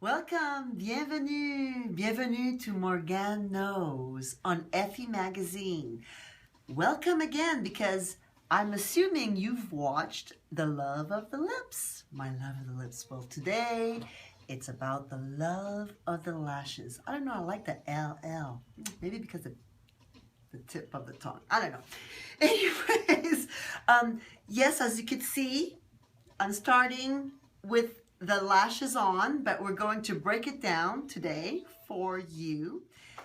Welcome, bienvenue to Morganne Knows on Effie Magazine. Welcome again because I'm assuming you've watched The Love of the Lips. My Love of the Lips. Well, today it's about the love of the lashes. I don't know, I like the LL. Maybe because of the tip of the tongue. I don't know. Anyways, yes, as you can see, I'm starting with the lashes on, but we're going to break it down today for you.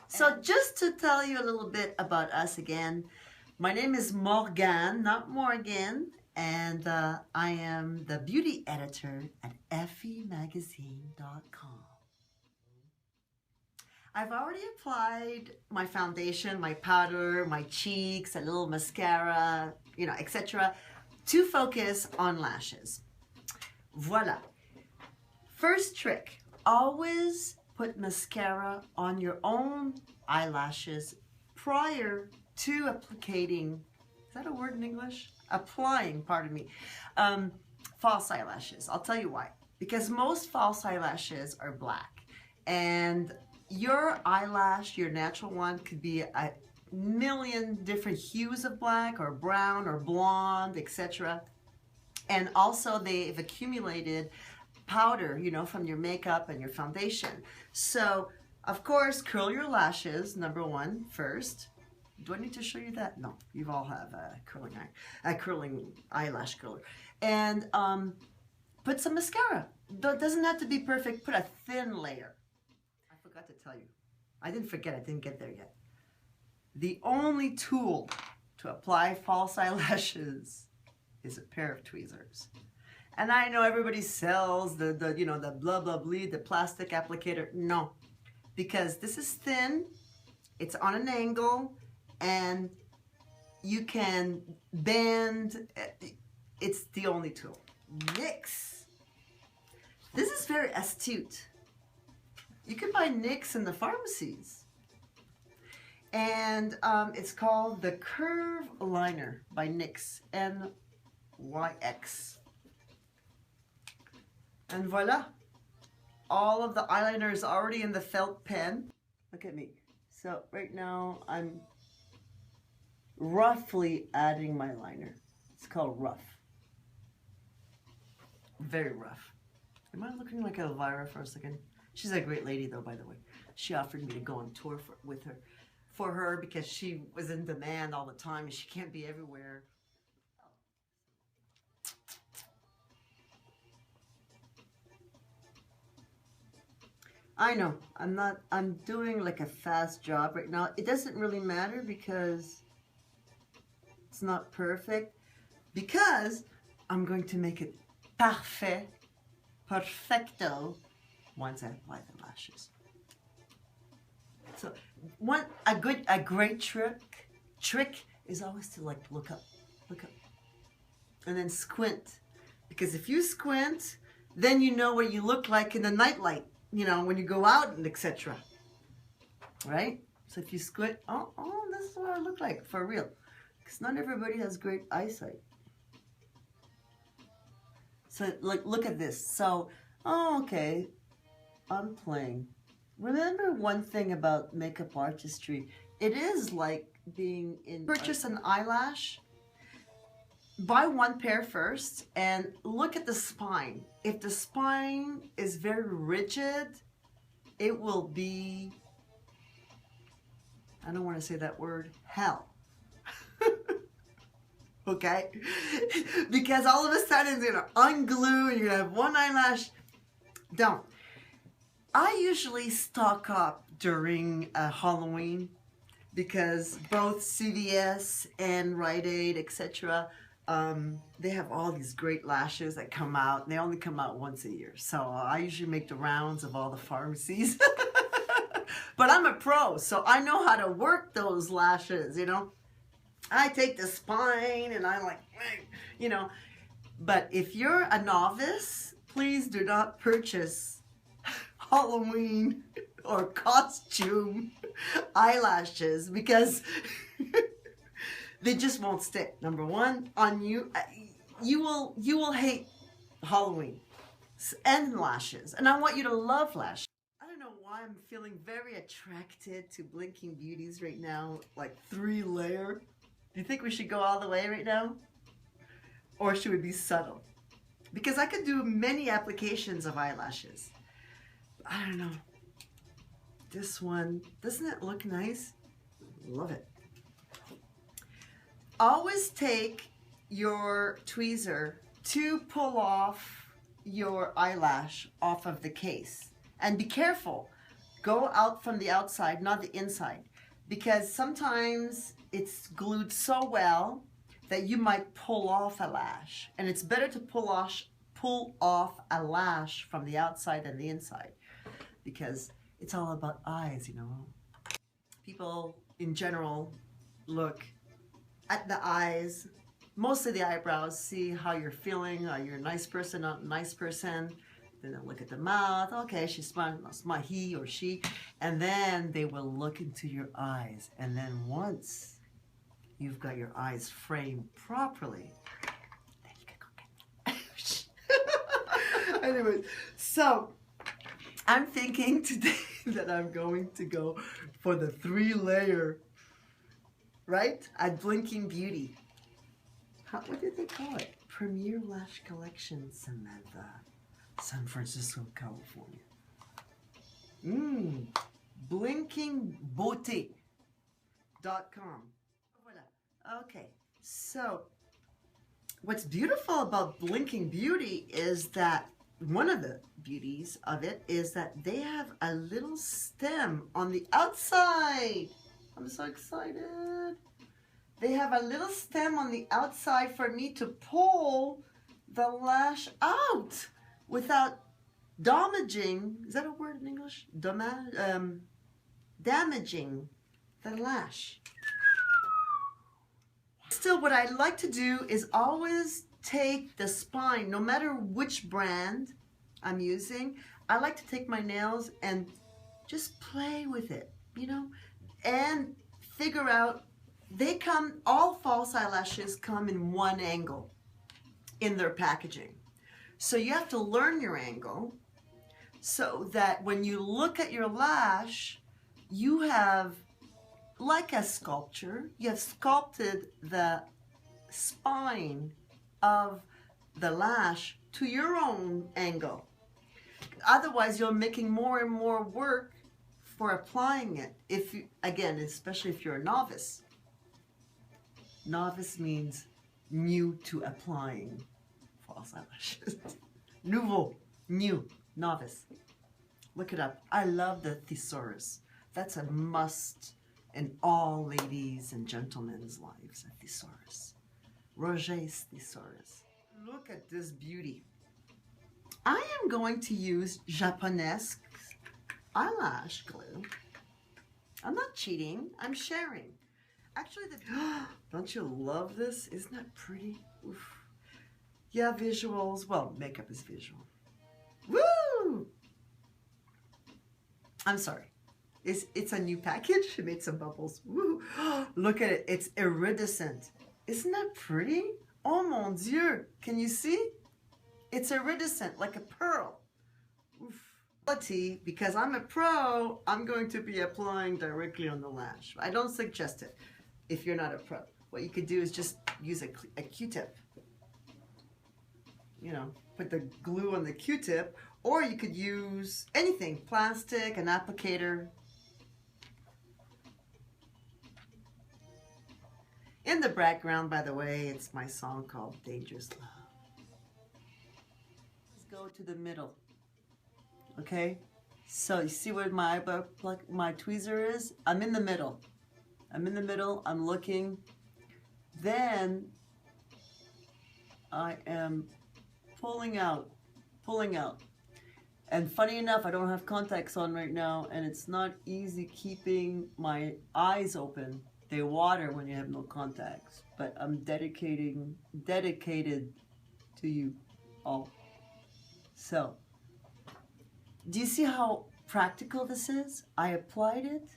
So just to tell you a little bit about us again, my name is Morganne, not Morgan, and I am the beauty editor at effiemagazine.com. I've already applied my foundation, my powder, my cheeks, a little mascara, etc. to focus on lashes. Voila. First trick, always put mascara on your own eyelashes prior to applying, is that a word in English? Applying, pardon me, false eyelashes. I'll tell you why. Because most false eyelashes are black. And your eyelash, your natural one, could be a million different hues of black or brown or blonde, etc. And also they've accumulated powder, from your makeup and your foundation. So, of course, curl your lashes, number one, first. Do I need to show you that? No, you all have a curling eyelash curler. And put some mascara. It doesn't have to be perfect. Put a thin layer. I forgot to tell you. I didn't forget. I didn't get there yet. The only tool to apply false eyelashes is a pair of tweezers. And I know everybody sells the blah blah blah, the plastic applicator. No, because this is thin, it's on an angle, and you can bend. It's the only tool. NYX. This is very astute. You can buy NYX in the pharmacies. And it's called the Curve Liner by NYX, NYX. And voila, all of the eyeliner is already in the felt pen. Look at me. So right now I'm roughly adding my liner. It's called rough. Very rough. Am I looking like Elvira for a second? She's a great lady though, by the way. She offered me to go on tour for her because she was in demand all the time and she can't be everywhere. I know, I'm doing like a fast job right now. It doesn't really matter because it's not perfect, because I'm going to make it perfecto once I apply the lashes. So a great trick is always to look up, and then squint, because if you squint, then you know what you look like in the nightlight. When you go out and etc. Right? So if you squint, oh, this is what I look like, for real. Because not everybody has great eyesight. So, look at this. So, okay, I'm playing. Remember one thing about makeup artistry. It is like being in... Purchase an eyelash. Buy one pair first and look at the spine. If the spine is very rigid, it will be, I don't want to say that word, hell. Okay? Because all of a sudden it's going to unglue and you're going to have one eyelash. Don't. I usually stock up during Halloween because both CVS and Rite Aid, etc., they have all these great lashes that come out, and they only come out once a year. So I usually make the rounds of all the pharmacies. But I'm a pro, so I know how to work those lashes, I take the spine and I But if you're a novice, please do not purchase Halloween or costume eyelashes because they just won't stick. Number one, on you, you will hate Halloween. and lashes. And I want you to love lashes. I don't know why I'm feeling very attracted to Blinking Beauties right now, like 3-layer. Do you think we should go all the way right now? Or should we be subtle? Because I could do many applications of eyelashes. I don't know. This one, doesn't it look nice? Love it. Always take your tweezer to pull off your eyelash off of the case. And be careful. Go out from the outside, not the inside. Because sometimes it's glued so well that you might pull off a lash. And it's better to pull off a lash from the outside than the inside. Because it's all about eyes, you know. People in general look at the eyes, mostly the eyebrows, see how you're feeling. Are you a nice person, not a nice person? Then they'll look at the mouth. Okay, she's smiling, he or she. And then they will look into your eyes. And then once you've got your eyes framed properly, then you can go get Anyways, so I'm thinking today that I'm going to go for the 3-layer, right? At Blinking Beauty. What did they call it? Premier Lash Collection, Samantha. San Francisco, California. BlinkingBeauty.com. Voilà. Okay, so what's beautiful about Blinking Beauty is that one of the beauties of it is that they have a little stem on the outside. I'm so excited. They have a little stem on the outside for me to pull the lash out without damaging, is that a word in English? Damaging the lash. Still, what I like to do is always take the spine, no matter which brand I'm using, I like to take my nails and just play with it, you know, and figure out, all false eyelashes come in one angle in their packaging. So you have to learn your angle so that when you look at your lash, you have, like a sculpture, you have sculpted the spine of the lash to your own angle. Otherwise, you're making more and more work for applying it. If you, again, especially if you're a novice. Novice means new to applying false eyelashes. Nouveau, new, novice. Look it up. I love the thesaurus. That's a must in all ladies and gentlemen's lives, a thesaurus. Roger's thesaurus. Look at this beauty. I am going to use Japonesque eyelash glue. I'm not cheating, I'm sharing. Actually, don't you love this? Isn't that pretty? Oof. Yeah, visuals. Well, makeup is visual. Woo! I'm sorry. It's a new package. It made some bubbles. Woo! Look at it. It's iridescent. Isn't that pretty? Oh mon Dieu. Can you see? It's iridescent, like a pearl. Oof. Because I'm a pro, I'm going to be applying directly on the lash. I don't suggest it if you're not a pro. What you could do is just use a Q-tip. You know, put the glue on the Q-tip, or you could use anything, plastic, an applicator. In the background, by the way, it's my song called Dangerous Love. Let's go to the middle. Okay? So you see where my eyebrow plug, my tweezer is? I'm in the middle. I'm in the middle, I'm looking. Then I am pulling out. And funny enough, I don't have contacts on right now, and it's not easy keeping my eyes open. They water when you have no contacts, but I'm dedicated to you all. So, do you see how practical this is? I applied it.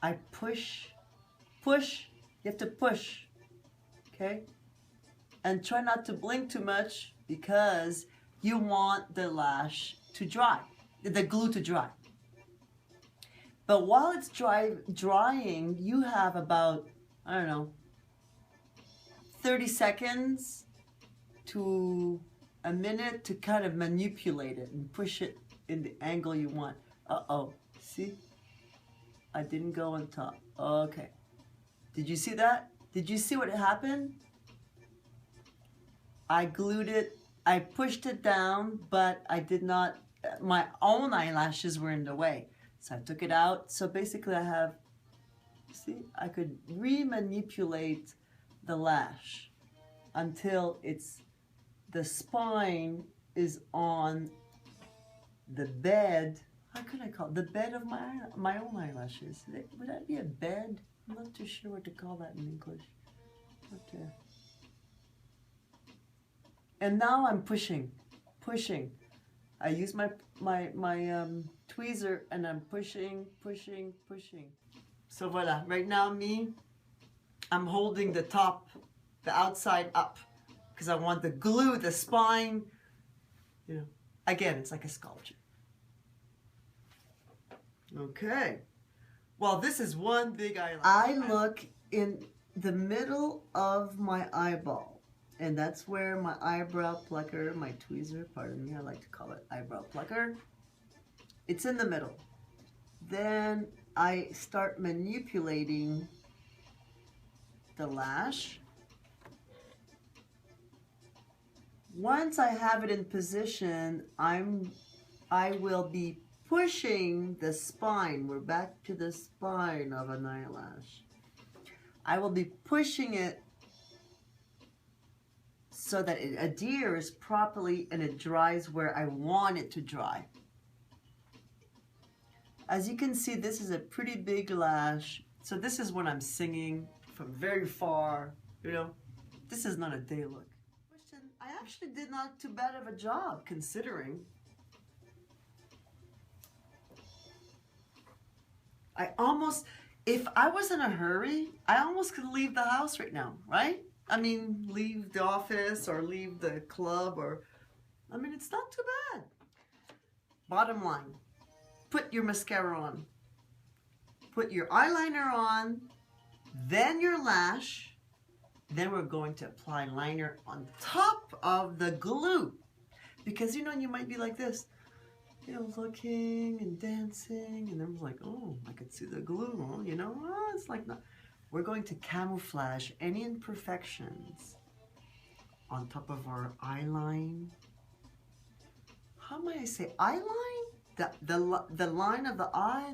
I push. You have to push, okay? And try not to blink too much because you want the lash to dry, the glue to dry. But while it's drying, you have about, I don't know, 30 seconds to a minute to kind of manipulate it and push it in the angle you want. Uh-oh, see? I didn't go on top. Okay. Did you see that? Did you see what happened? I glued it, I pushed it down, but I did not, my own eyelashes were in the way. So I took it out. So basically I have, see, I could re-manipulate the lash until the spine is on the bed. How could I call it? The bed of my own eyelashes. Would that be a bed? I'm not too sure what to call that in English. Okay. And now I'm pushing. I use my tweezer and I'm pushing. So voila, right now I'm holding the top, the outside up because I want the glue, the spine, you know, again, it's like a sculpture. Okay. Well, this is one big eyelash. I look in the middle of my eyeball. And that's where my eyebrow plucker, my tweezer, pardon me, I like to call it eyebrow plucker. It's in the middle. Then I start manipulating the lash. Once I have it in position, I will be pushing the spine. We're back to the spine of an eyelash. I will be pushing it so that it adheres properly and it dries where I want it to dry. As you can see, this is a pretty big lash. So this is when I'm singing from very far, you know. This is not a day look. I actually did not too bad of a job considering. If I was in a hurry, I almost could leave the house right now, right? I mean, leave the office or leave the club it's not too bad. Bottom line, put your mascara on, put your eyeliner on, then your lash, then we're going to apply liner on top of the glue. Because, you know, you might be like this, you know, looking and dancing, and then like, oh, I could see the glue, you know, it's like not. We're going to camouflage any imperfections on top of our eyeline. How might I say eyeline? The line of the eye.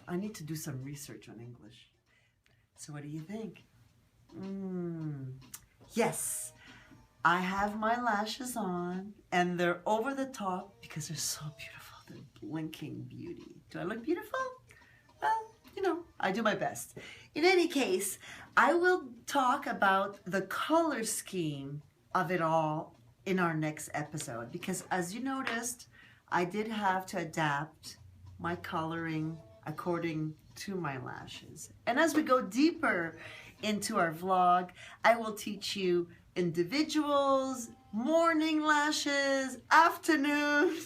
I need to do some research on English. So what do you think? Yes, I have my lashes on and they're over the top because they're so beautiful. They're blinking beauty. Do I look beautiful? Well, you know, I do my best. In any case, I will talk about the color scheme of it all in our next episode because as you noticed, I did have to adapt my coloring according to my lashes. And as we go deeper into our vlog, I will teach you individuals, morning lashes, afternoon,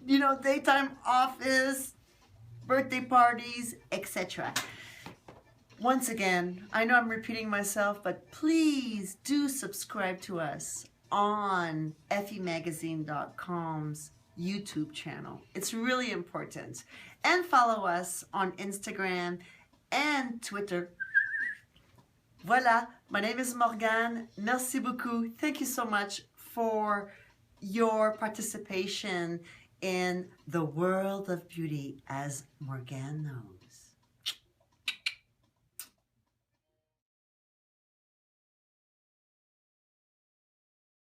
you know, daytime office, birthday parties, etc. Once again, I know I'm repeating myself, but please do subscribe to us on EffieMagazine.com's YouTube channel. It's really important. And follow us on Instagram and Twitter. Voilà, my name is Morganne. Merci beaucoup. Thank you so much for your participation in the world of beauty as Morganne knows.